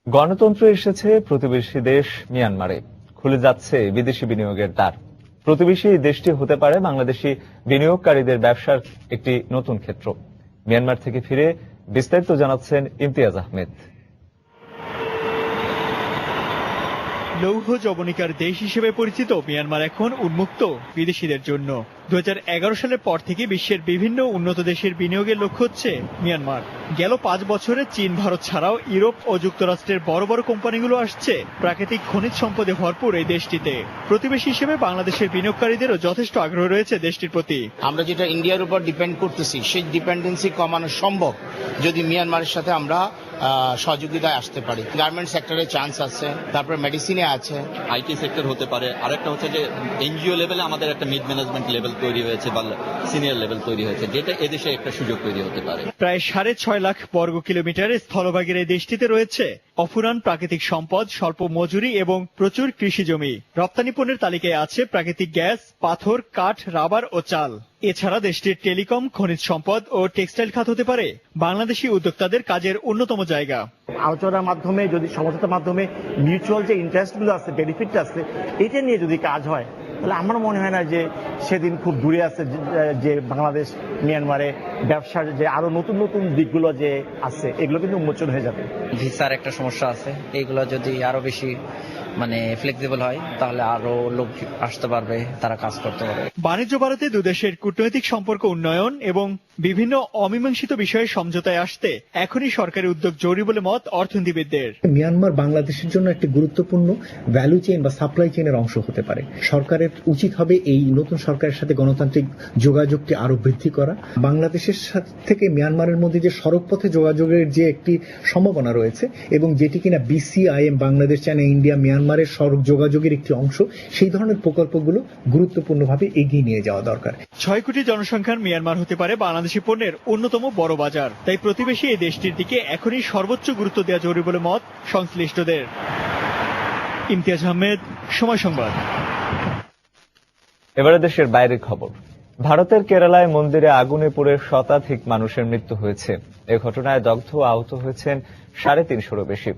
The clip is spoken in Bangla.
গণতন্ত্র এসেছে প্রতিবেশী দেশ মিয়ানমারে, খুলে যাচ্ছে বিদেশি বিনিয়োগের দ্বার। প্রতিবেশী দেশটি হতে পারে বাংলাদেশি বিনিয়োগকারীদের ব্যবসার একটি নতুন ক্ষেত্র। মিয়ানমার থেকে ফিরে বিস্তারিত জানাচ্ছেন ইমতিয়াজ আহমেদ। লৌহ যবনিকার দেশ হিসেবে পরিচিত মিয়ানমার এখন উন্মুক্ত বিদেশিদের জন্য। 2011 সালের পর থেকে বিশ্বের বিভিন্ন উন্নত দেশের বিনিয়োগের লক্ষ্য হচ্ছে মিয়ানমার। গেল 5 বছরে চীন, ভারত ছাড়াও ইউরোপ ও যুক্তরাষ্ট্রের বড় বড় কোম্পানিগুলো আসছে প্রাকৃতিক খনিজ সম্পদে ভরপুর এই দেশটিতে। প্রতিবেশী হিসেবে বাংলাদেশের বিনিয়োগকারীদেরও যথেষ্ট আগ্রহ রয়েছে দেশটির প্রতি। আমরা যেটা ইন্ডিয়ার উপর ডিপেন্ড করতেছি সেই ডিপেন্ডেন্সি কমানো সম্ভব যদি মিয়ানমারের সাথে আমরা সহযোগিতায় আসতে পারি। গার্মেন্ট সেক্টরে চান্স আছে, তারপর মেডিসিনে আছে, আইটি সেক্টর হতে পারে। আরেকটা হচ্ছে যে এনজিও লেভেলে আমাদের একটা মিড ম্যানেজমেন্ট লেভেল তৈরি হয়েছে বা সিনিয়র লেভেল তৈরি হয়েছে, যেটা এদেশে একটা সুযোগ তৈরি হতে পারে। প্রায় 6.5 লাখ বর্গ কিলোমিটারের স্থলভাগের এই দেশটিতে রয়েছে অফুরান প্রাকৃতিক সম্পদ, স্বল্প মজুরি এবং প্রচুর কৃষি জমি। রপ্তানি পণ্যের তালিকায় আছে প্রাকৃতিক গ্যাস, পাথর, কাঠ, রাবার ও চাল। এছাড়া দেশটির টেলিকম, খনিজ সম্পদ ও টেক্সটাইল খাত হতে পারে বাংলাদেশি উদ্যোক্তাদের কাজের অন্যতম জায়গা। আলোচনার মাধ্যমে, যদি সমঝোতার মাধ্যমে মিউচুয়াল যে ইন্টারেস্টগুলো আছে, বেনিফিটটা আছে, এটা নিয়ে যদি কাজ হয়, তাহলে আমার মনে হয় না যে সেদিন খুব দূরে আছে যে বাংলাদেশ মিয়ানমারে ব্যবসার যে আরো নতুন নতুন দিকগুলো যে আছে, এগুলো কিন্তু উন্মোচন হয়ে যাবে। ভিসার একটা সমস্যা আছে, এইগুলো যদি আরো বেশি ফ্লেক্সিবল হয় তাহলে আরো লোক আসতে পারবে, তারা কাজ করতে পারবে। বাণিজ্য বাড়াতে দুদেশের কূটনৈতিক সম্পর্ক উন্নয়ন এবং বিভিন্ন অমীমাংসিত বিষয়ে সমঝোতায় আসতে এখনই সরকারি উদ্যোগ জরুরি বলে মত অর্থনীতিবিদদের। মিয়ানমার বাংলাদেশের জন্য একটি গুরুত্বপূর্ণ ভ্যালু চেইন বা সাপ্লাই চেইনের অংশ হতে পারে। সরকারের উচিত হবে এই নতুন সরকারের সাথে গণতান্ত্রিক যোগাযোগটি আরো বৃদ্ধি করা। বাংলাদেশের থেকে মিয়ানমারের মধ্যে যে সড়ক পথে যোগাযোগের যে একটি সম্ভাবনা রয়েছে এবং যেটি কিনা বিসিআইএম, বাংলাদেশ, চায়না, ইন্ডিয়া, মিয়ানমারের সড়ক যোগাযোগের একটি অংশ, সেই ধরনের প্রকল্পগুলো গুরুত্বপূর্ণভাবে এগিয়ে নিয়ে যাওয়া দরকার। 6 কোটি জনসংখ্যার মিয়ানমার হতে পারে বাংলাদেশি পণ্যের অন্যতম বড় বাজার। তাই প্রতিবেশী এই দেশটির দিকে এখনই সর্বোচ্চ গুরুত্ব দেওয়া জরুরি বলে মত সংশ্লিষ্টদের। ইমতিয়াজ আহমেদ, সময় সংবাদ। এবারে দেশের বাইরের খবর। ভারতের কেরালায় মন্দিরে আগুনে পুড়ে শতাধিক মানুষের মৃত্যু হয়েছে। এ ঘটনায় দগ্ধ ও আহত হয়েছেন 350-এরও বেশি।